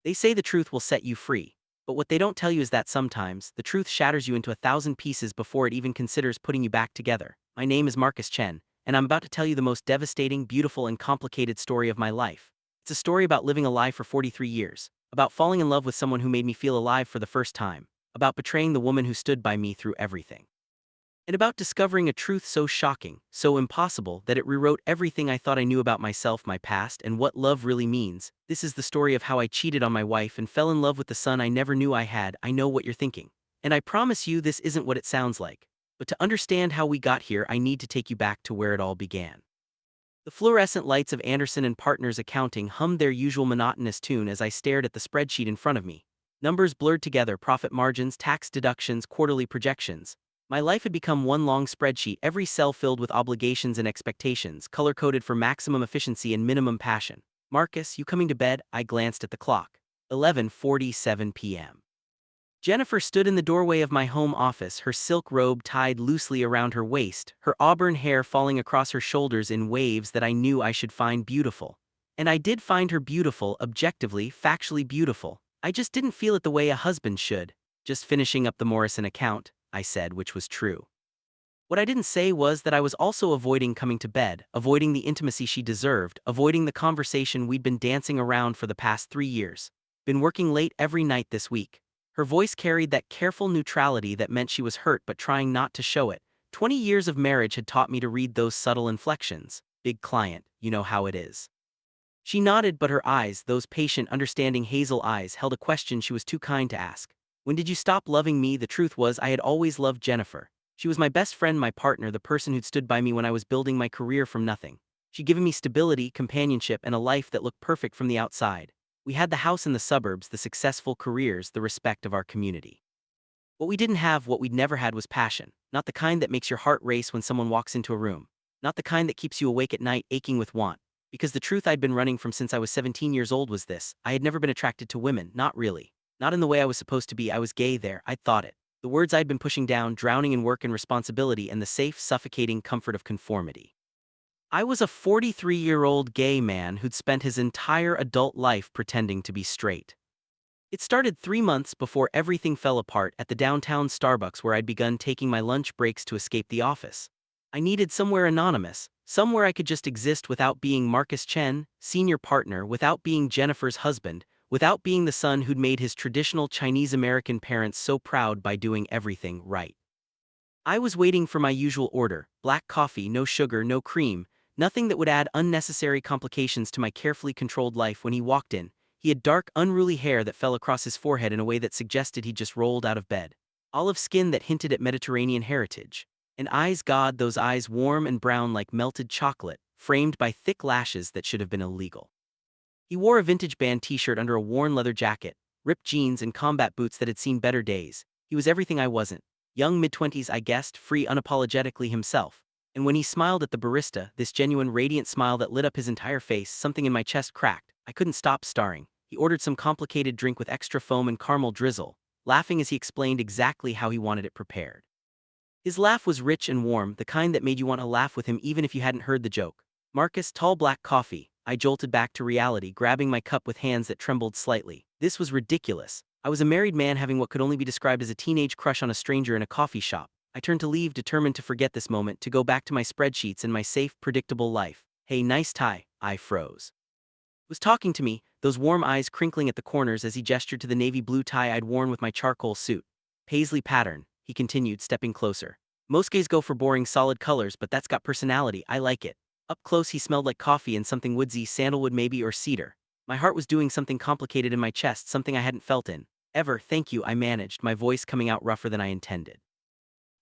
They say the truth will set you free. But what they don't tell you is that sometimes, the truth shatters you into 1,000 pieces before it even considers putting you back together. My name is Marcus Chen, and I'm about to tell you the most devastating, beautiful, and complicated story of my life. It's a story about living a lie for 43 years, about falling in love with someone who made me feel alive for the first time, about betraying the woman who stood by me through everything, and about discovering a truth so shocking, so impossible, that it rewrote everything I thought I knew about myself, my past, and what love really means. This is the story of how I cheated on my wife and fell in love with the son I never knew I had. I know what you're thinking. And I promise you this isn't what it sounds like. But to understand how we got here, I need to take you back to where it all began. The fluorescent lights of Anderson and Partners Accounting hummed their usual monotonous tune as I stared at the spreadsheet in front of me. Numbers blurred together, profit margins, tax deductions, quarterly projections. My life had become one long spreadsheet, every cell filled with obligations and expectations, color-coded for maximum efficiency and minimum passion. Marcus, you coming to bed? I glanced at the clock. 11:47 p.m. Jennifer stood in the doorway of my home office, her silk robe tied loosely around her waist, her auburn hair falling across her shoulders in waves that I knew I should find beautiful. And I did find her beautiful, objectively, factually beautiful. I just didn't feel it the way a husband should. Just finishing up the Morrison account, I said, which was true. What I didn't say was that I was also avoiding coming to bed, avoiding the intimacy she deserved, avoiding the conversation we'd been dancing around for the past 3 years. Been working late every night this week. Her voice carried that careful neutrality that meant she was hurt but trying not to show it. 20 years of marriage had taught me to read those subtle inflections. Big client, you know how it is. She nodded, but her eyes, those patient, understanding hazel eyes, held a question she was too kind to ask. When did you stop loving me? The truth was, I had always loved Jennifer. She was my best friend, my partner, the person who'd stood by me when I was building my career from nothing. She'd given me stability, companionship, and a life that looked perfect from the outside. We had the house in the suburbs, the successful careers, the respect of our community. What we didn't have, what we'd never had, was passion. Not the kind that makes your heart race when someone walks into a room. Not the kind that keeps you awake at night, aching with want. Because the truth I'd been running from since I was 17 years old was this: I had never been attracted to women, not really. Not in the way I was supposed to be. I was gay there, I'd thought it. The words I'd been pushing down, drowning in work and responsibility and the safe, suffocating comfort of conformity. I was a 43-year-old gay man who'd spent his entire adult life pretending to be straight. It started 3 months before everything fell apart at the downtown Starbucks where I'd begun taking my lunch breaks to escape the office. I needed somewhere anonymous, somewhere I could just exist without being Marcus Chen, senior partner, without being Jennifer's husband, without being the son who'd made his traditional Chinese-American parents so proud by doing everything right. I was waiting for my usual order: black coffee, no sugar, no cream, nothing that would add unnecessary complications to my carefully controlled life. When he walked in, he had dark, unruly hair that fell across his forehead in a way that suggested he'd just rolled out of bed. Olive skin that hinted at Mediterranean heritage. And eyes, God, those eyes, warm and brown like melted chocolate, framed by thick lashes that should have been illegal. He wore a vintage band t-shirt under a worn leather jacket, ripped jeans, and combat boots that had seen better days. He was everything I wasn't. Young mid-20s, I guessed, free unapologetically himself. And when he smiled at the barista, this genuine, radiant smile that lit up his entire face, something in my chest cracked. I couldn't stop staring. He ordered some complicated drink with extra foam and caramel drizzle, laughing as he explained exactly how he wanted it prepared. His laugh was rich and warm, the kind that made you want to laugh with him even if you hadn't heard the joke. Marcus, tall black coffee. I jolted back to reality, grabbing my cup with hands that trembled slightly. This was ridiculous. I was a married man having what could only be described as a teenage crush on a stranger in a coffee shop. I turned to leave, determined to forget this moment, to go back to my spreadsheets and my safe, predictable life. Hey, nice tie. I froze. He was talking to me, those warm eyes crinkling at the corners as he gestured to the navy blue tie I'd worn with my charcoal suit. Paisley pattern, he continued, stepping closer. Most gays go for boring, solid colors, but that's got personality. I like it. Up close, he smelled like coffee and something woodsy, sandalwood maybe, or cedar. My heart was doing something complicated in my chest, something I hadn't felt in ever. Thank you, I managed, my voice coming out rougher than I intended.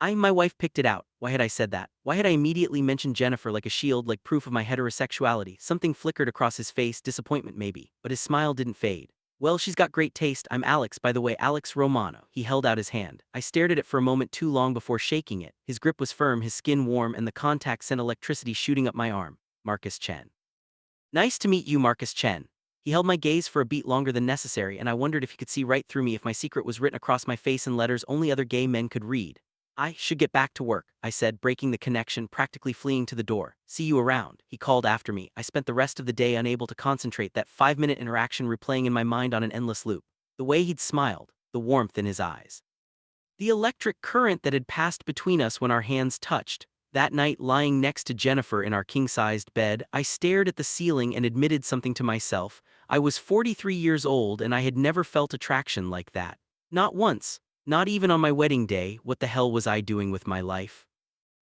My wife picked it out. Why had I said that? Why had I immediately mentioned Jennifer like a shield, like proof of my heterosexuality? Something flickered across his face, disappointment maybe, but his smile didn't fade. Well, she's got great taste. I'm Alex, by the way, Alex Romano. He held out his hand. I stared at it for a moment too long before shaking it. His grip was firm, his skin warm, and the contact sent electricity shooting up my arm. Marcus Chen. Nice to meet you, Marcus Chen. He held my gaze for a beat longer than necessary, and I wondered if he could see right through me, if my secret was written across my face in letters only other gay men could read. I should get back to work, I said, breaking the connection, practically fleeing to the door. See you around, he called after me. I spent the rest of the day unable to concentrate, that 5-minute interaction replaying in my mind on an endless loop. The way he'd smiled, the warmth in his eyes. The electric current that had passed between us when our hands touched. That night, lying next to Jennifer in our king-sized bed, I stared at the ceiling and admitted something to myself. I was 43 years old and I had never felt attraction like that. Not once. Not even on my wedding day. What the hell was I doing with my life?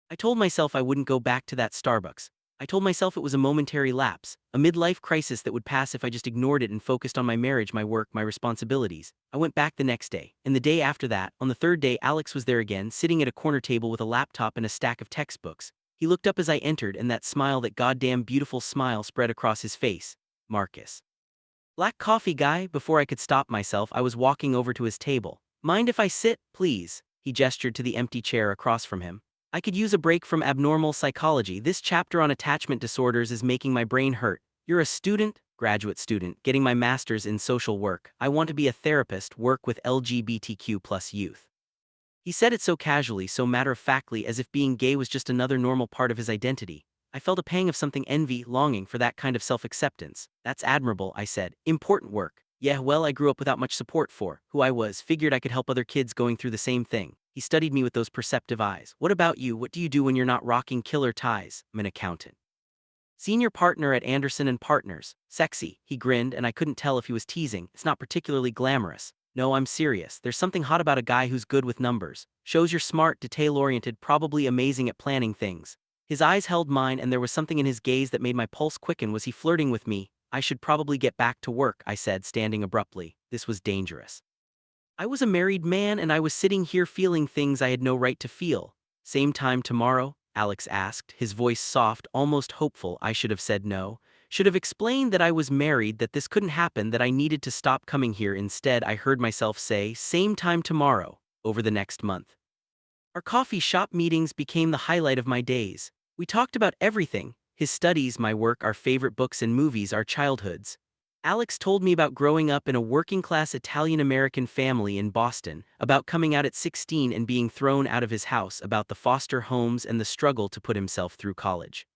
I told myself I wouldn't go back to that Starbucks. I told myself it was a momentary lapse, a midlife crisis that would pass if I just ignored it and focused on my marriage, my work, my responsibilities. I went back the next day, and the day after that. On the third day, Alex was there again, sitting at a corner table with a laptop and a stack of textbooks. He looked up as I entered, and that smile, that goddamn beautiful smile, spread across his face. Marcus. Black coffee, guy. Before I could stop myself, I was walking over to his table. Mind if I sit, please? He gestured to the empty chair across from him. I could use a break from abnormal psychology. This chapter on attachment disorders is making my brain hurt. You're a student? Graduate student, getting my master's in social work. I want to be a therapist, work with LGBTQ plus youth. He said it so casually, so matter-of-factly, as if being gay was just another normal part of his identity. I felt a pang of something, envy, longing for that kind of self-acceptance. That's admirable, I said. Important work. Yeah, well, I grew up without much support for who I was, figured I could help other kids going through the same thing. He studied me with those perceptive eyes. What about you? What do you do when you're not rocking killer ties? I'm an accountant. Senior partner at Anderson and Partners. Sexy. He grinned, and I couldn't tell if he was teasing. It's not particularly glamorous. No, I'm serious. There's something hot about a guy who's good with numbers. Shows you're smart, detail-oriented, probably amazing at planning things. His eyes held mine, and there was something in his gaze that made my pulse quicken. Was he flirting with me? I should probably get back to work, I said, standing abruptly. This was dangerous. I was a married man and I was sitting here feeling things I had no right to feel. Same time tomorrow? Alex asked, his voice soft, almost hopeful. I should have said no. Should have explained that I was married, that this couldn't happen, that I needed to stop coming here. Instead, I heard myself say, same time tomorrow, over the next month. Our coffee shop meetings became the highlight of my days. We talked about everything: his studies, my work, our favorite books and movies, our childhoods. Alex told me about growing up in a working-class Italian-American family in Boston, about coming out at 16 and being thrown out of his house, about the foster homes and the struggle to put himself through college.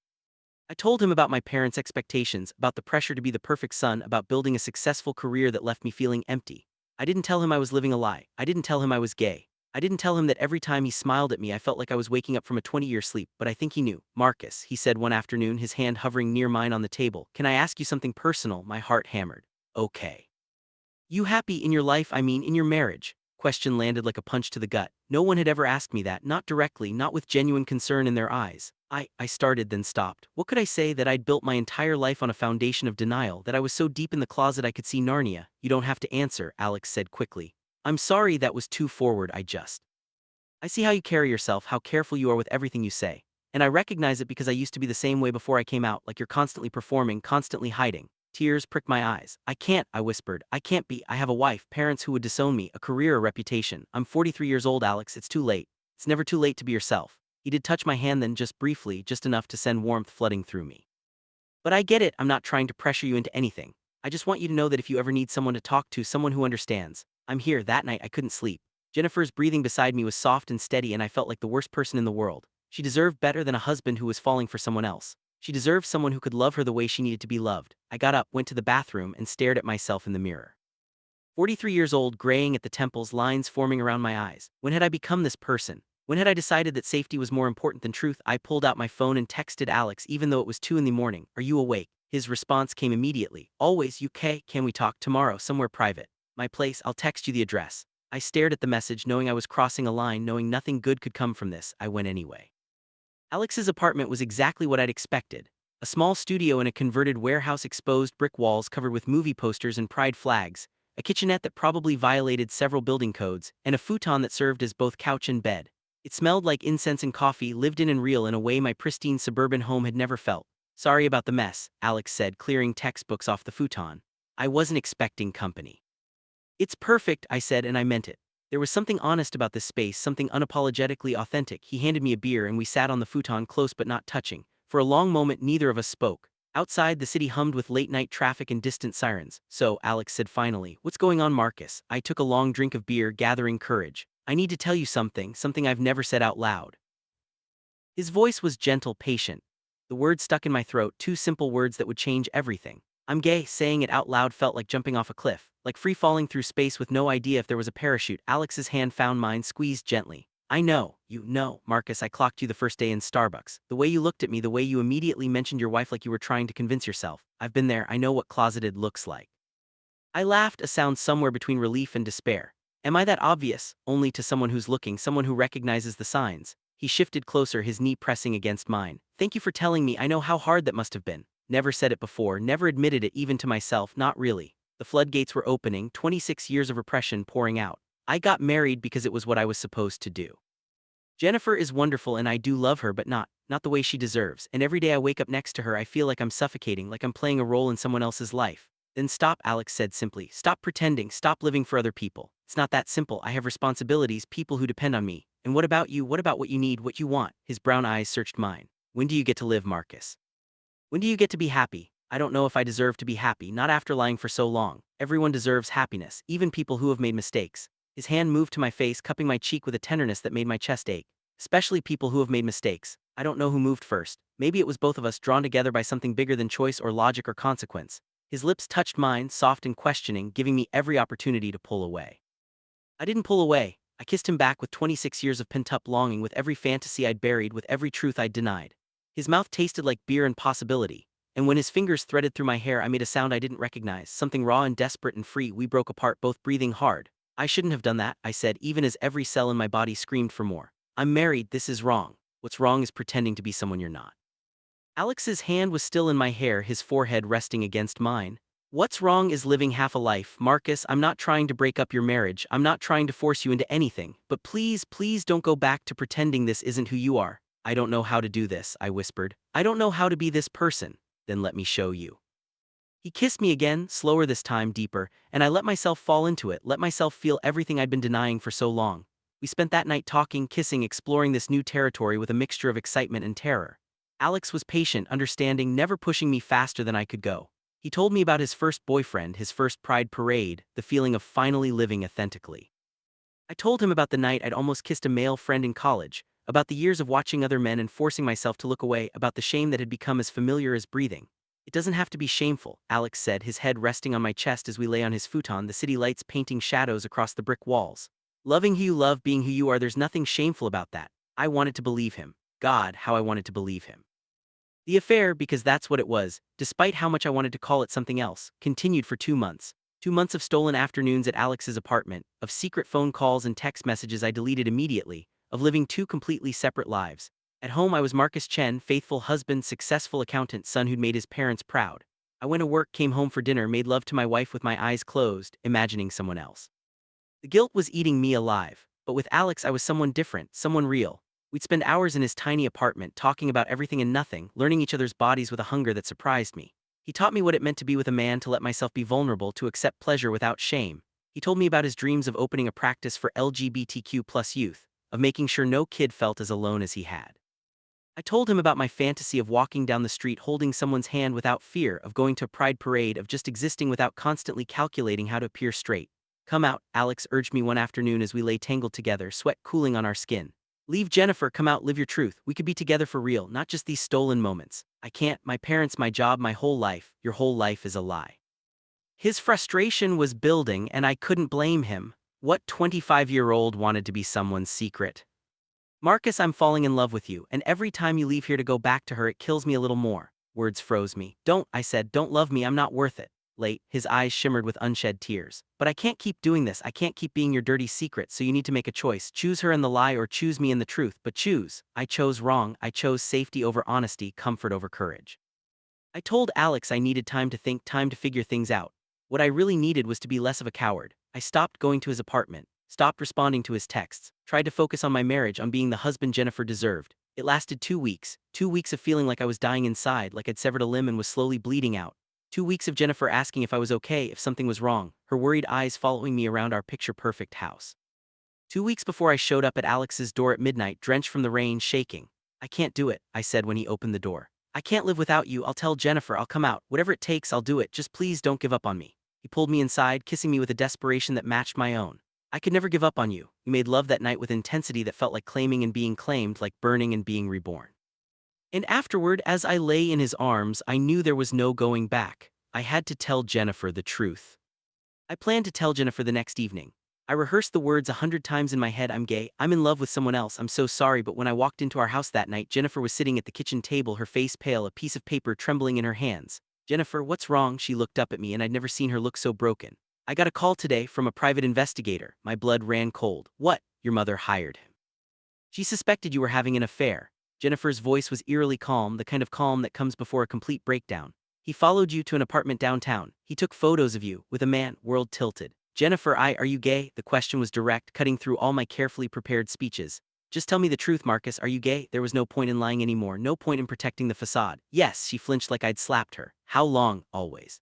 I told him about my parents' expectations, about the pressure to be the perfect son, about building a successful career that left me feeling empty. I didn't tell him I was living a lie. I didn't tell him I was gay. I didn't tell him that every time he smiled at me I felt like I was waking up from a 20-year sleep, but I think he knew. Marcus, he said one afternoon, his hand hovering near mine on the table. Can I ask you something personal? My heart hammered. Okay. You happy in your life, I mean in your marriage? Question landed like a punch to the gut. No one had ever asked me that, not directly, not with genuine concern in their eyes. I started, then stopped. What could I say? That I'd built my entire life on a foundation of denial, that I was so deep in the closet I could see Narnia? You don't have to answer, Alex said quickly. I'm sorry, that was too forward. I see how you carry yourself, how careful you are with everything you say. And I recognize it because I used to be the same way before I came out, like you're constantly performing, constantly hiding. Tears pricked my eyes. I can't, I whispered. I can't be. I have a wife, parents who would disown me, a career, a reputation. I'm 43 years old, Alex. It's too late. It's never too late to be yourself. He did touch my hand then, just briefly, just enough to send warmth flooding through me. But I get it. I'm not trying to pressure you into anything. I just want you to know that if you ever need someone to talk to, someone who understands, I'm here. That night I couldn't sleep. Jennifer's breathing beside me was soft and steady, and I felt like the worst person in the world. She deserved better than a husband who was falling for someone else. She deserved someone who could love her the way she needed to be loved. I got up, went to the bathroom, and stared at myself in the mirror. 43 years old, graying at the temples, lines forming around my eyes. When had I become this person? When had I decided that safety was more important than truth? I pulled out my phone and texted Alex, even though it was 2 in the morning. Are you awake? His response came immediately. Always. UK. Can we talk tomorrow, somewhere private? My place. I'll text you the address. I stared at the message, knowing I was crossing a line, knowing nothing good could come from this. I went anyway. Alex's apartment was exactly what I'd expected. A small studio in a converted warehouse, exposed brick walls covered with movie posters and pride flags, a kitchenette that probably violated several building codes, and a futon that served as both couch and bed. It smelled like incense and coffee, lived in and real in a way my pristine suburban home had never felt. Sorry about the mess, Alex said, clearing textbooks off the futon. I wasn't expecting company. It's perfect, I said, and I meant it. There was something honest about this space, something unapologetically authentic. He handed me a beer and we sat on the futon, close but not touching. For a long moment neither of us spoke. Outside, the city hummed with late-night traffic and distant sirens. So, Alex said finally, what's going on, Marcus? I took a long drink of beer, gathering courage. I need to tell you something I've never said out loud. His voice was gentle, patient. The words stuck in my throat, two simple words that would change everything. I'm gay. Saying it out loud felt like jumping off a cliff, like free falling through space with no idea if there was a parachute. Alex's hand found mine, squeezed gently. I know, you know, Marcus, I clocked you the first day in Starbucks. The way you looked at me, the way you immediately mentioned your wife like you were trying to convince yourself. I've been there, I know what closeted looks like. I laughed, a sound somewhere between relief and despair. Am I that obvious? Only to someone who's looking, someone who recognizes the signs. He shifted closer, his knee pressing against mine. Thank you for telling me. I know how hard that must have been. Never said it before, never admitted it even to myself, not really. The floodgates were opening, 26 years of repression pouring out. I got married because it was what I was supposed to do. Jennifer is wonderful and I do love her, but not the way she deserves. And every day I wake up next to her, I feel like I'm suffocating, like I'm playing a role in someone else's life. Then stop, Alex said simply. Stop pretending, stop living for other people. It's not that simple. I have responsibilities, people who depend on me. And what about you? What about what you need, what you want? His brown eyes searched mine. When do you get to live, Marcus? When do you get to be happy? I don't know if I deserve to be happy, not after lying for so long. Everyone deserves happiness, even people who have made mistakes. His hand moved to my face, cupping my cheek with a tenderness that made my chest ache. Especially people who have made mistakes. I don't know who moved first. Maybe it was both of us, drawn together by something bigger than choice or logic or consequence. His lips touched mine, soft and questioning, giving me every opportunity to pull away. I didn't pull away. I kissed him back with 26 years of pent-up longing, with every fantasy I'd buried, with every truth I'd denied. His mouth tasted like beer and possibility, and when his fingers threaded through my hair I made a sound I didn't recognize, something raw and desperate and free. We broke apart, both breathing hard. I shouldn't have done that, I said, even as every cell in my body screamed for more. I'm married, this is wrong. What's wrong is pretending to be someone you're not. Alex's hand was still in my hair, his forehead resting against mine. What's wrong is living half a life, Marcus. I'm not trying to break up your marriage, I'm not trying to force you into anything, but please, please don't go back to pretending this isn't who you are. I don't know how to do this, I whispered. I don't know how to be this person. Then let me show you. He kissed me again, slower this time, deeper, and I let myself fall into it, let myself feel everything I'd been denying for so long. We spent that night talking, kissing, exploring this new territory with a mixture of excitement and terror. Alex was patient, understanding, never pushing me faster than I could go. He told me about his first boyfriend, his first pride parade, the feeling of finally living authentically. I told him about the night I'd almost kissed a male friend in college, about the years of watching other men and forcing myself to look away, about the shame that had become as familiar as breathing. It doesn't have to be shameful, Alex said, his head resting on my chest as we lay on his futon, the city lights painting shadows across the brick walls. Loving who you love, being who you are, there's nothing shameful about that. I wanted to believe him. God, how I wanted to believe him. The affair, because that's what it was, despite how much I wanted to call it something else, continued for 2 months. 2 months of stolen afternoons at Alex's apartment, of secret phone calls and text messages I deleted immediately, of living two completely separate lives. At home I was Marcus Chen, faithful husband, successful accountant, son who'd made his parents proud. I went to work, came home for dinner, made love to my wife with my eyes closed, imagining someone else. The guilt was eating me alive, but with Alex I was someone different, someone real. We'd spend hours in his tiny apartment, talking about everything and nothing, learning each other's bodies with a hunger that surprised me. He taught me what it meant to be with a man, to let myself be vulnerable, to accept pleasure without shame. He told me about his dreams of opening a practice for LGBTQ plus youth, of making sure no kid felt as alone as he had. I told him about my fantasy of walking down the street holding someone's hand without fear, of going to a pride parade, of just existing without constantly calculating how to appear straight. Come out, Alex urged me one afternoon as we lay tangled together, sweat cooling on our skin. Leave Jennifer, come out, live your truth. We could be together for real, not just these stolen moments. I can't, my parents, my job, my whole life. Your whole life is a lie. His frustration was building and I couldn't blame him. What 25-year-old wanted to be someone's secret? Marcus, I'm falling in love with you, and every time you leave here to go back to her it kills me a little more. Words froze me. Don't, I said, don't love me, I'm not worth it. Late, his eyes shimmered with unshed tears. But I can't keep doing this, I can't keep being your dirty secret, so you need to make a choice. Choose her in the lie or choose me in the truth, but choose. I chose wrong, I chose safety over honesty, comfort over courage. I told Alex I needed time to think, time to figure things out. What I really needed was to be less of a coward. I stopped going to his apartment, stopped responding to his texts, tried to focus on my marriage, on being the husband Jennifer deserved. It lasted 2 weeks, 2 weeks of feeling like I was dying inside, like I'd severed a limb and was slowly bleeding out. 2 weeks of Jennifer asking if I was okay, if something was wrong, her worried eyes following me around our picture-perfect house. 2 weeks before I showed up at Alex's door at midnight, drenched from the rain, shaking. I can't do it, I said when he opened the door. I can't live without you, I'll tell Jennifer, I'll come out, whatever it takes, I'll do it, just please don't give up on me. He pulled me inside, kissing me with a desperation that matched my own. I could never give up on you. We made love that night with intensity that felt like claiming and being claimed, like burning and being reborn. And afterward, as I lay in his arms, I knew there was no going back. I had to tell Jennifer the truth. I planned to tell Jennifer the next evening. I rehearsed the words 100 times in my head. I'm gay, I'm in love with someone else, I'm so sorry. But when I walked into our house that night, Jennifer was sitting at the kitchen table, her face pale, a piece of paper trembling in her hands. Jennifer, what's wrong? She looked up at me, and I'd never seen her look so broken. I got a call today from a private investigator. My blood ran cold. What? Your mother hired him. She suspected you were having an affair. Jennifer's voice was eerily calm, the kind of calm that comes before a complete breakdown. He followed you to an apartment downtown. He took photos of you, with a man, world tilted. Jennifer, are you gay? The question was direct, cutting through all my carefully prepared speeches. Just tell me the truth, Marcus, are you gay? There was no point in lying anymore, no point in protecting the facade. Yes, she flinched like I'd slapped her. How long? Always.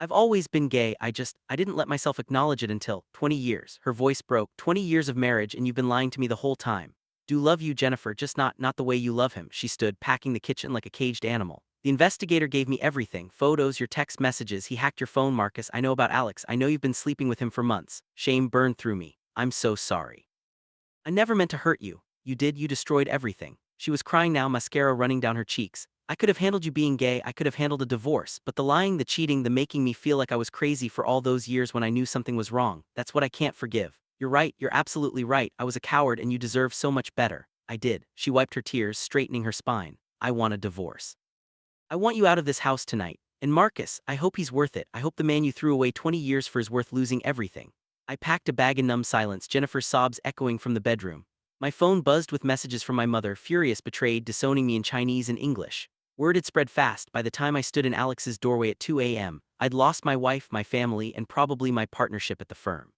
I've always been gay, I didn't let myself acknowledge it until 20 years. Her voice broke. 20 years of marriage, and you've been lying to me the whole time. Do love you, Jennifer, just not the way you love him. She stood, packing the kitchen like a caged animal. The investigator gave me everything, photos, your text messages, he hacked your phone, Marcus. I know about Alex, I know you've been sleeping with him for months. Shame burned through me. I'm so sorry. I never meant to hurt you. You did, you destroyed everything. She was crying now, mascara running down her cheeks. I could have handled you being gay, I could have handled a divorce, but the lying, the cheating, the making me feel like I was crazy for all those years when I knew something was wrong, that's what I can't forgive. You're right, you're absolutely right, I was a coward and you deserve so much better. I did. She wiped her tears, straightening her spine. I want a divorce. I want you out of this house tonight. And Marcus, I hope he's worth it. I hope the man you threw away 20 years for is worth losing everything. I packed a bag in numb silence, Jennifer's sobs echoing from the bedroom. My phone buzzed with messages from my mother, furious, betrayed, disowning me in Chinese and English. Word had spread fast. By the time I stood in Alex's doorway at 2 a.m., I'd lost my wife, my family, and probably my partnership at the firm.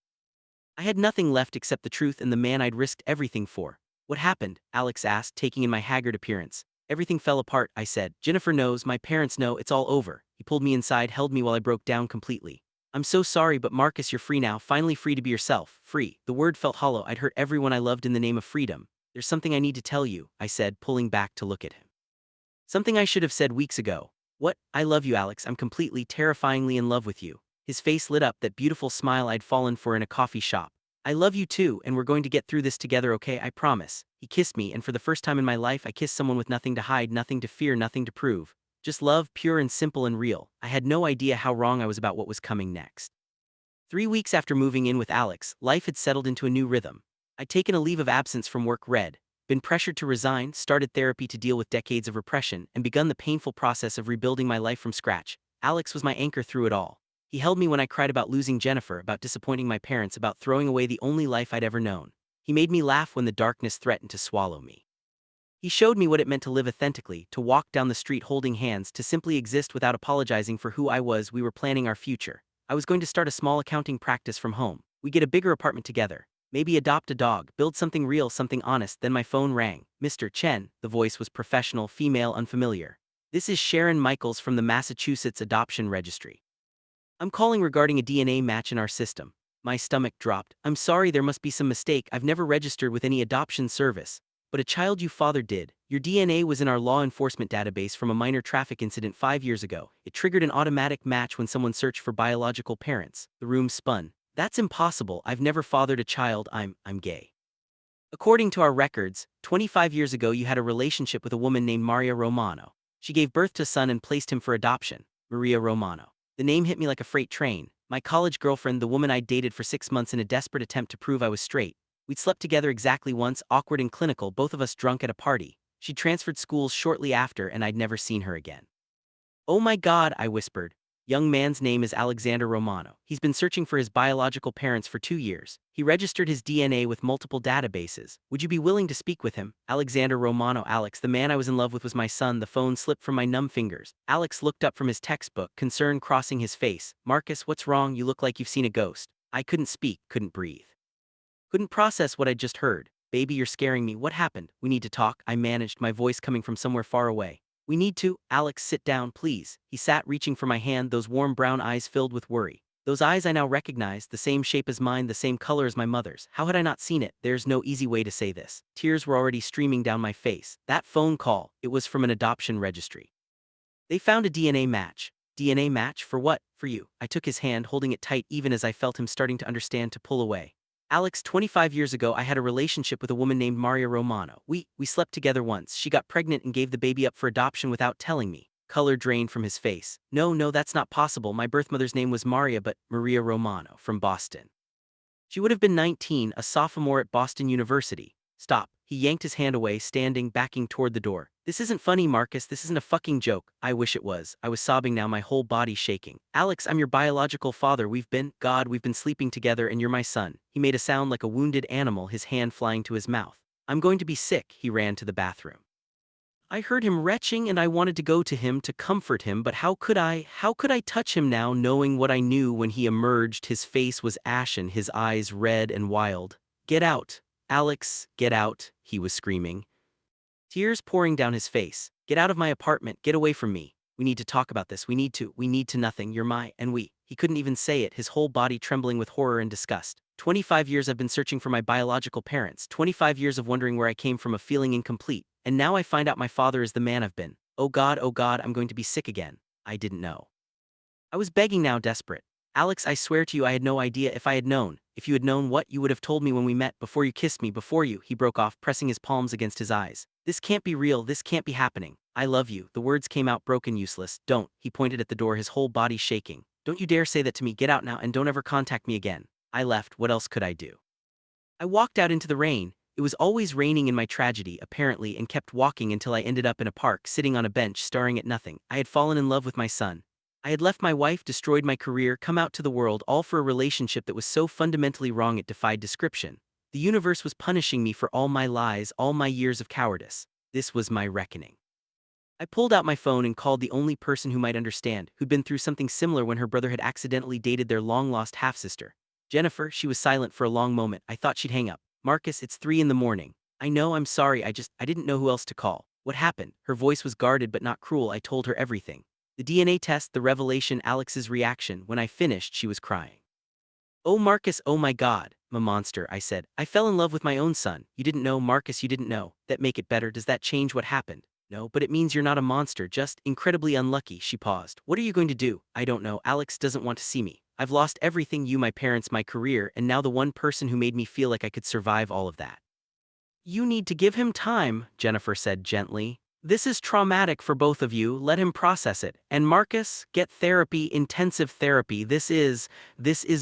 I had nothing left except the truth and the man I'd risked everything for. What happened? Alex asked, taking in my haggard appearance. Everything fell apart, I said. Jennifer knows, my parents know, it's all over. He pulled me inside, held me while I broke down completely. I'm so sorry, but Marcus, you're free now, finally free to be yourself. Free. The word felt hollow. I'd hurt everyone I loved in the name of freedom. There's something I need to tell you, I said, pulling back to look at him. Something I should have said weeks ago. What? I love you, Alex. I'm completely, terrifyingly in love with you. His face lit up, that beautiful smile I'd fallen for in a coffee shop. I love you too, and we're going to get through this together, okay? I promise. He kissed me, and for the first time in my life I kissed someone with nothing to hide, nothing to fear, nothing to prove. Just love, pure and simple and real. I had no idea how wrong I was about what was coming next. 3 weeks after moving in with Alex, life had settled into a new rhythm. I'd taken a leave of absence from work, been pressured to resign, started therapy to deal with decades of repression, and begun the painful process of rebuilding my life from scratch. Alex was my anchor through it all. He held me when I cried about losing Jennifer, about disappointing my parents, about throwing away the only life I'd ever known. He made me laugh when the darkness threatened to swallow me. He showed me what it meant to live authentically, to walk down the street holding hands, to simply exist without apologizing for who I was. We were planning our future. I was going to start a small accounting practice from home. We get a bigger apartment together. Maybe adopt a dog, build something real, something honest. Then my phone rang. Mr. Chen, the voice was professional, female, unfamiliar. This is Sharon Michaels from the Massachusetts Adoption Registry. I'm calling regarding a DNA match in our system. My stomach dropped. I'm sorry, there must be some mistake. I've never registered with any adoption service. But a child you fathered did. Your DNA was in our law enforcement database from a minor traffic incident 5 years ago. It triggered an automatic match when someone searched for biological parents. The room spun. That's impossible. I've never fathered a child. I'm gay. According to our records, 25 years ago you had a relationship with a woman named Maria Romano. She gave birth to a son and placed him for adoption. Maria Romano. The name hit me like a freight train. My college girlfriend, the woman I'd dated for 6 months in a desperate attempt to prove I was straight. We'd slept together exactly once, awkward and clinical, both of us drunk at a party. She transferred schools shortly after and I'd never seen her again. Oh my God, I whispered. Young man's name is Alexander Romano. He's been searching for his biological parents for 2 years. He registered his DNA with multiple databases. Would you be willing to speak with him? Alexander Romano. Alex, the man I was in love with was my son. The phone slipped from my numb fingers. Alex looked up from his textbook, concern crossing his face. Marcus, what's wrong? You look like you've seen a ghost. I couldn't speak, couldn't breathe. Couldn't process what I'd just heard. Baby, you're scaring me. What happened? We need to talk, I managed, my voice coming from somewhere far away. We need to. Alex, sit down, please. He sat, reaching for my hand, those warm brown eyes filled with worry. Those eyes I now recognized, the same shape as mine, the same color as my mother's. How had I not seen it? There's no easy way to say this. Tears were already streaming down my face. That phone call, it was from an adoption registry. They found a DNA match. DNA match? For what? For you. I took his hand, holding it tight even as I felt him starting to understand, to pull away. Alex, 25 years ago, I had a relationship with a woman named Maria Romano. We slept together once. She got pregnant and gave the baby up for adoption without telling me. Color drained from his face. No, no, that's not possible. My birth mother's name was Maria, but Maria Romano, from Boston. She would have been 19, a sophomore at Boston University. Stop. He yanked his hand away, standing, backing toward the door. This isn't funny, Marcus. This isn't a fucking joke. I wish it was. I was sobbing now, my whole body shaking. Alex, I'm your biological father. We've been sleeping together and you're my son. He made a sound like a wounded animal, his hand flying to his mouth. I'm going to be sick. He ran to the bathroom. I heard him retching and I wanted to go to him to comfort him, but how could I? How could I touch him now, knowing what I knew when he emerged? His face was ashen, his eyes red and wild. Get out, Alex, get out, he was screaming. Tears pouring down his face. Get out of my apartment, get away from me. We need to talk about this, we need to nothing, you're my, and we. He couldn't even say it, his whole body trembling with horror and disgust. 25 years I've been searching for my biological parents, 25 years of wondering where I came from, of feeling incomplete, and now I find out my father is the man I've been. Oh God, I'm going to be sick again. I didn't know. I was begging now, desperate. Alex, I swear to you I had no idea. If I had known, if you had known what, you would have told me when we met, before you kissed me, before you, he broke off, pressing his palms against his eyes. This can't be real, this can't be happening. I love you. The words came out broken, useless. Don't, he pointed at the door, his whole body shaking. Don't you dare say that to me, get out now and don't ever contact me again. I left, what else could I do? I walked out into the rain. It was always raining in my tragedy, apparently, and kept walking until I ended up in a park, sitting on a bench, staring at nothing. I had fallen in love with my son. I had left my wife, destroyed my career, come out to the world, all for a relationship that was so fundamentally wrong it defied description. The universe was punishing me for all my lies, all my years of cowardice. This was my reckoning. I pulled out my phone and called the only person who might understand, who'd been through something similar when her brother had accidentally dated their long-lost half-sister. Jennifer. She was silent for a long moment. I thought she'd hang up. Marcus, it's 3 in the morning. I know, I'm sorry, I didn't know who else to call. What happened? Her voice was guarded but not cruel. I told her everything. The DNA test, the revelation, Alex's reaction. When I finished, she was crying. Oh Marcus, oh my God, I'm a monster, I said. I fell in love with my own son. You didn't know, Marcus, you didn't know. That make it better? Does that change what happened? No, but it means you're not a monster, just incredibly unlucky. She paused. What are you going to do? I don't know. Alex doesn't want to see me. I've lost everything, you, my parents, my career, and now the one person who made me feel like I could survive all of that. You need to give him time, Jennifer said gently. This is traumatic for both of you, let him process it. And Marcus, get therapy, intensive therapy. This is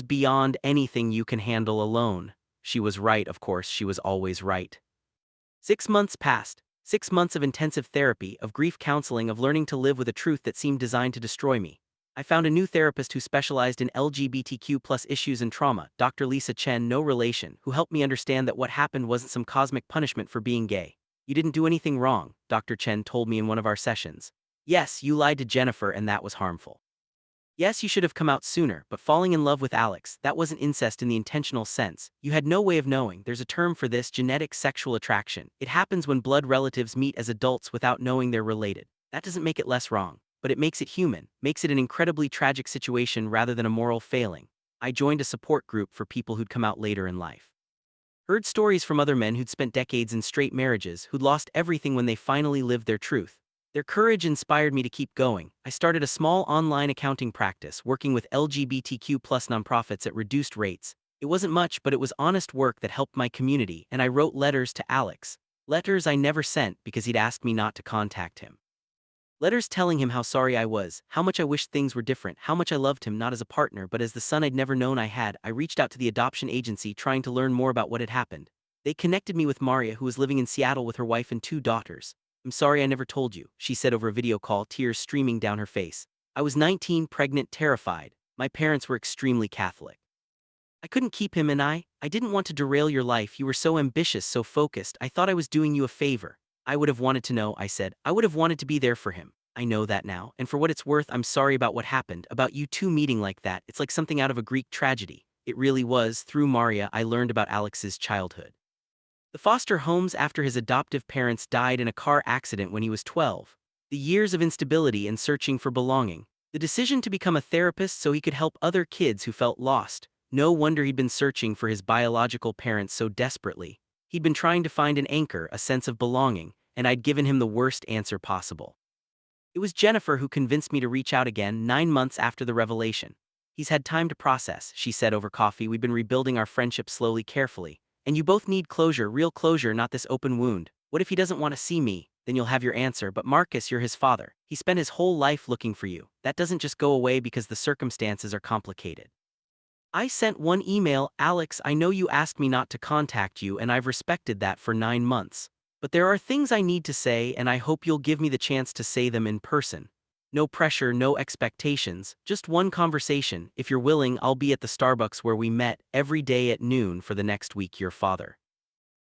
beyond anything you can handle alone. She was right, of course, she was always right. 6 months passed. 6 months of intensive therapy, of grief counseling, of learning to live with a truth that seemed designed to destroy me. I found a new therapist who specialized in LGBTQ+ issues and trauma, Dr. Lisa Chen, no relation, who helped me understand that what happened wasn't some cosmic punishment for being gay. You didn't do anything wrong, Dr. Chen told me in one of our sessions. Yes, you lied to Jennifer and that was harmful. Yes, you should have come out sooner, but falling in love with Alex, that wasn't incest in the intentional sense. You had no way of knowing. There's a term for this, genetic sexual attraction. It happens when blood relatives meet as adults without knowing they're related. That doesn't make it less wrong, but it makes it human, makes it an incredibly tragic situation rather than a moral failing. I joined a support group for people who'd come out later in life. Heard stories from other men who'd spent decades in straight marriages, who'd lost everything when they finally lived their truth. Their courage inspired me to keep going. I started a small online accounting practice, working with LGBTQ+ nonprofits at reduced rates. It wasn't much, but it was honest work that helped my community, and I wrote letters to Alex. Letters I never sent because he'd asked me not to contact him. Letters telling him how sorry I was, how much I wished things were different, how much I loved him not as a partner but as the son I'd never known I had. I reached out to the adoption agency trying to learn more about what had happened. They connected me with Maria, who was living in Seattle with her wife and 2 daughters. I'm sorry I never told you, she said over a video call, tears streaming down her face. I was 19, pregnant, terrified. My parents were extremely Catholic. I couldn't keep him and I didn't want to derail your life. You were so ambitious, so focused. I thought I was doing you a favor. I would have wanted to know, I said. I would have wanted to be there for him. I know that now, and for what it's worth, I'm sorry about what happened, about you two meeting like that. It's like something out of a Greek tragedy. It really was. Through Maria, I learned about Alex's childhood. The foster homes after his adoptive parents died in a car accident when he was 12. The years of instability and searching for belonging. The decision to become a therapist so he could help other kids who felt lost. No wonder he'd been searching for his biological parents so desperately. He'd been trying to find an anchor, a sense of belonging, and I'd given him the worst answer possible. It was Jennifer who convinced me to reach out again 9 months after the revelation. He's had time to process, she said over coffee. We've been rebuilding our friendship slowly, carefully. And you both need closure, real closure, not this open wound. What if he doesn't want to see me? Then you'll have your answer. But Marcus, you're his father. He spent his whole life looking for you. That doesn't just go away because the circumstances are complicated. I sent one email, Alex, I know you asked me not to contact you and I've respected that for 9 months. But there are things I need to say and I hope you'll give me the chance to say them in person. No pressure, no expectations, just one conversation. If you're willing, I'll be at the Starbucks where we met every day at noon for the next week, your father.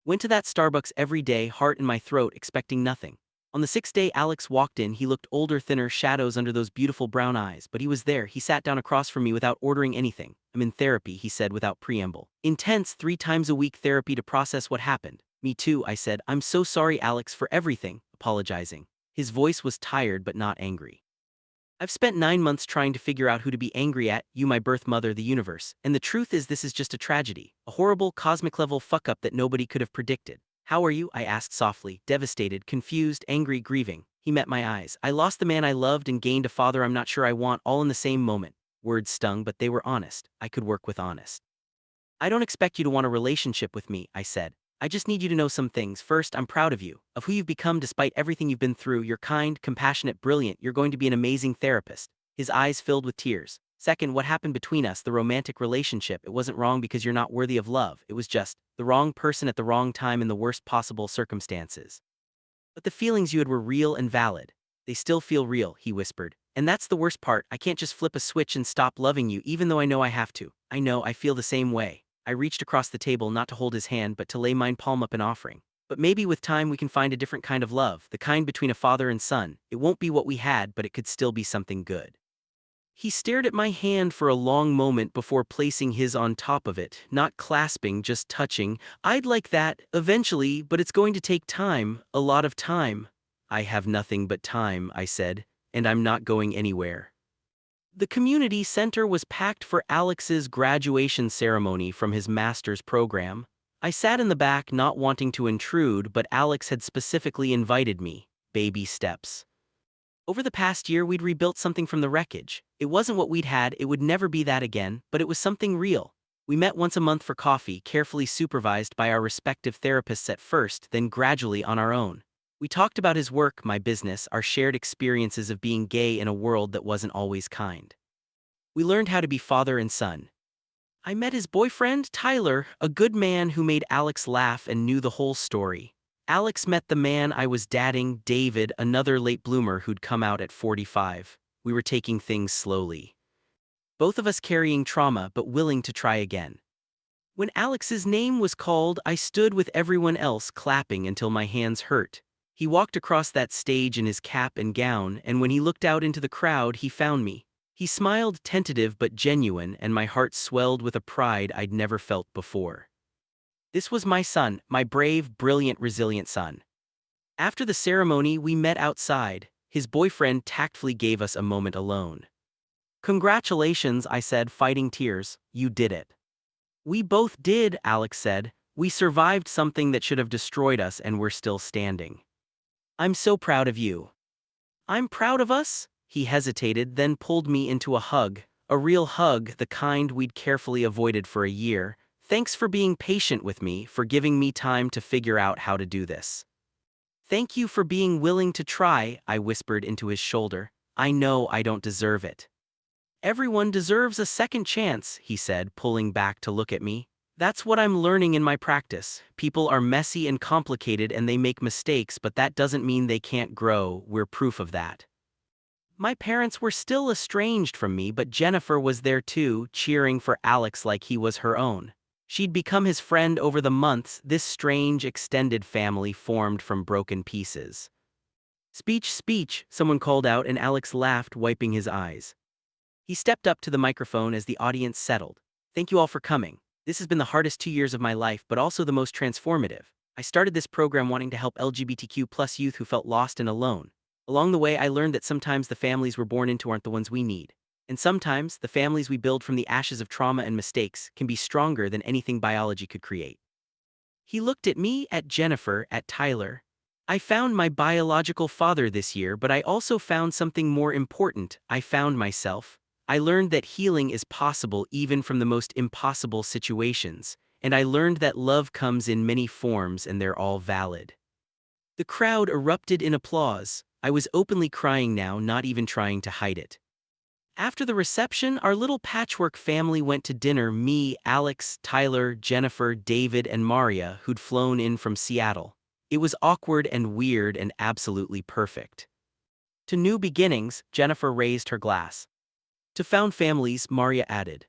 Went to that Starbucks every day, heart in my throat, expecting nothing. On the 6th day Alex walked in, he looked older, thinner, shadows under those beautiful brown eyes, but he was there. He sat down across from me without ordering anything. I'm in therapy, he said without preamble. Intense, 3 times a week therapy to process what happened. Me too, I said. I'm so sorry, Alex, for everything, apologizing. His voice was tired but not angry. I've spent 9 months trying to figure out who to be angry at, you, my birth mother, the universe, and the truth is this is just a tragedy, a horrible cosmic-level fuck-up that nobody could have predicted. How are you? I asked softly, devastated, confused, angry, grieving. He met my eyes. I lost the man I loved and gained a father I'm not sure I want, all in the same moment. Words stung, but they were honest. I could work with honest. I don't expect you to want a relationship with me, I said. I just need you to know some things. First, I'm proud of you, of who you've become despite everything you've been through. You're kind, compassionate, brilliant. You're going to be an amazing therapist. His eyes filled with tears. Second, what happened between us, the romantic relationship, it wasn't wrong because you're not worthy of love. It was just the wrong person at the wrong time in the worst possible circumstances. But the feelings you had were real and valid. They still feel real, he whispered. And that's the worst part. I can't just flip a switch and stop loving you even though I know I have to. I know, I feel the same way. I reached across the table not to hold his hand but to lay mine palm up in offering. But maybe with time we can find a different kind of love, the kind between a father and son. It won't be what we had, but it could still be something good. He stared at my hand for a long moment before placing his on top of it, not clasping, just touching. I'd like that, eventually, but it's going to take time, a lot of time. I have nothing but time, I said, and I'm not going anywhere. The community center was packed for Alex's graduation ceremony from his master's program. I sat in the back not wanting to intrude, but Alex had specifically invited me. Baby steps. Over the past year we'd rebuilt something from the wreckage. It wasn't what we'd had, it would never be that again, but it was something real. We met once a month for coffee, carefully supervised by our respective therapists at first, then gradually on our own. We talked about his work, my business, our shared experiences of being gay in a world that wasn't always kind. We learned how to be father and son. I met his boyfriend, Tyler, a good man who made Alex laugh and knew the whole story. Alex met the man I was dating, David, another late bloomer who'd come out at 45. We were taking things slowly. Both of us carrying trauma but willing to try again. When Alex's name was called, I stood with everyone else clapping until my hands hurt. He walked across that stage in his cap and gown, and when he looked out into the crowd, he found me. He smiled, tentative but genuine, and my heart swelled with a pride I'd never felt before. This was my son, my brave, brilliant, resilient son. After the ceremony, we met outside. His boyfriend tactfully gave us a moment alone. Congratulations, I said, fighting tears. You did it. We both did, Alex said. We survived something that should have destroyed us and we're still standing. I'm so proud of you. I'm proud of us? He hesitated, then pulled me into a hug. A real hug, the kind we'd carefully avoided for a year. Thanks for being patient with me, for giving me time to figure out how to do this. Thank you for being willing to try, I whispered into his shoulder. I know I don't deserve it. Everyone deserves a second chance, he said, pulling back to look at me. That's what I'm learning in my practice. People are messy and complicated and they make mistakes, but that doesn't mean they can't grow. We're proof of that. My parents were still estranged from me, but Jennifer was there too, cheering for Alex like he was her own. She'd become his friend over the months. This strange, extended family formed from broken pieces. Speech, speech, someone called out, and Alex laughed, wiping his eyes. He stepped up to the microphone as the audience settled. Thank you all for coming. This has been the hardest 2 years of my life, but also the most transformative. I started this program wanting to help LGBTQ+ youth who felt lost and alone. Along the way, I learned that sometimes the families we're born into aren't the ones we need. And sometimes, the families we build from the ashes of trauma and mistakes can be stronger than anything biology could create. He looked at me, at Jennifer, at Tyler. I found my biological father this year, but I also found something more important. I found myself. I learned that healing is possible even from the most impossible situations, and I learned that love comes in many forms and they're all valid. The crowd erupted in applause. I was openly crying now, not even trying to hide it. After the reception, our little patchwork family went to dinner. Me, Alex, Tyler, Jennifer, David, and Maria, who'd flown in from Seattle. It was awkward and weird and absolutely perfect. To new beginnings, Jennifer raised her glass. To found families, Maria added.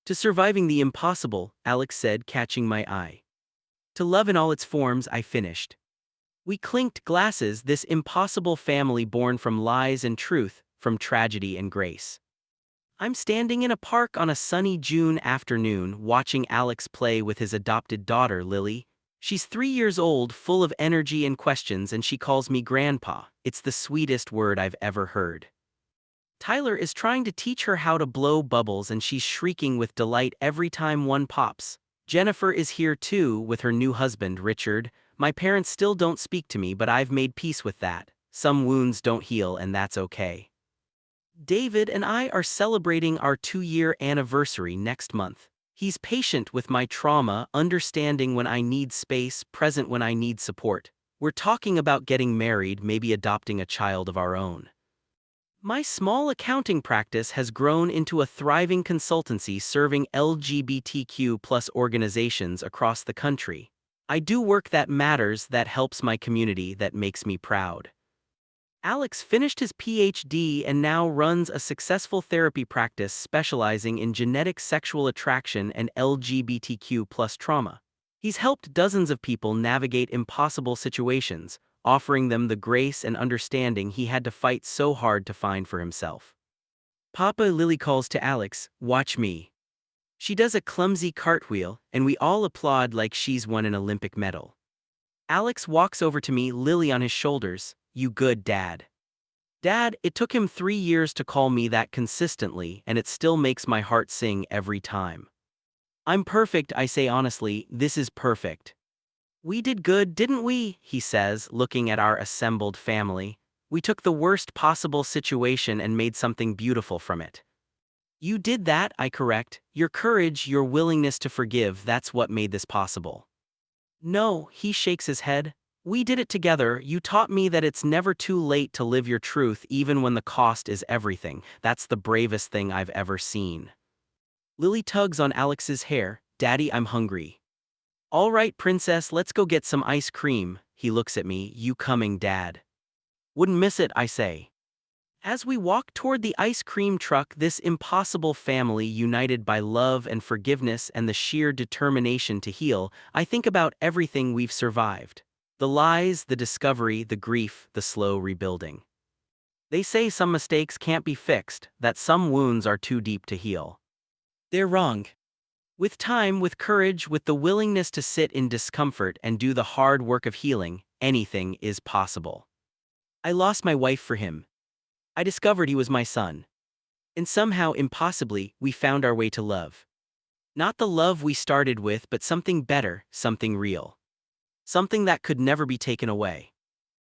To surviving the impossible, Alex said, catching my eye. To love in all its forms, I finished. We clinked glasses, this impossible family born from lies and truth, from tragedy and grace. I'm standing in a park on a sunny June afternoon watching Alex play with his adopted daughter, Lily. She's 3 years old, full of energy and questions, and she calls me Grandpa. It's the sweetest word I've ever heard. Tyler is trying to teach her how to blow bubbles, and she's shrieking with delight every time one pops. Jennifer is here too, with her new husband, Richard. My parents still don't speak to me, but I've made peace with that. Some wounds don't heal, and that's okay. David and I are celebrating our 2-year anniversary next month. He's patient with my trauma, understanding when I need space, present when I need support. We're talking about getting married, maybe adopting a child of our own. My small accounting practice has grown into a thriving consultancy serving LGBTQ+ organizations across the country. I do work that matters, that helps my community, that makes me proud. Alex finished his PhD and now runs a successful therapy practice specializing in genetic sexual attraction and LGBTQ+ trauma. He's helped dozens of people navigate impossible situations, offering them the grace and understanding he had to fight so hard to find for himself. Papa, Lily calls to Alex, "Watch me." She does a clumsy cartwheel, and we all applaud like she's won an Olympic medal. Alex walks over to me, Lily on his shoulders. "You good, Dad." Dad, it took him 3 years to call me that consistently, and it still makes my heart sing every time. I'm perfect, I say honestly, this is perfect. We did good, didn't we? He says, looking at our assembled family. We took the worst possible situation and made something beautiful from it. You did that, I correct. Your courage, your willingness to forgive, that's what made this possible. No, he shakes his head. We did it together. You taught me that it's never too late to live your truth even when the cost is everything. That's the bravest thing I've ever seen. Lily tugs on Alex's hair. Daddy, I'm hungry. All right, princess, let's go get some ice cream. He looks at me. You coming, Dad? Wouldn't miss it, I say. As we walk toward the ice cream truck, this impossible family united by love and forgiveness and the sheer determination to heal, I think about everything we've survived. The lies, the discovery, the grief, the slow rebuilding. They say some mistakes can't be fixed, that some wounds are too deep to heal. They're wrong. With time, with courage, with the willingness to sit in discomfort and do the hard work of healing, anything is possible. I lost my wife for him. I discovered he was my son. And somehow, impossibly, we found our way to love. Not the love we started with, but something better, something real. Something that could never be taken away.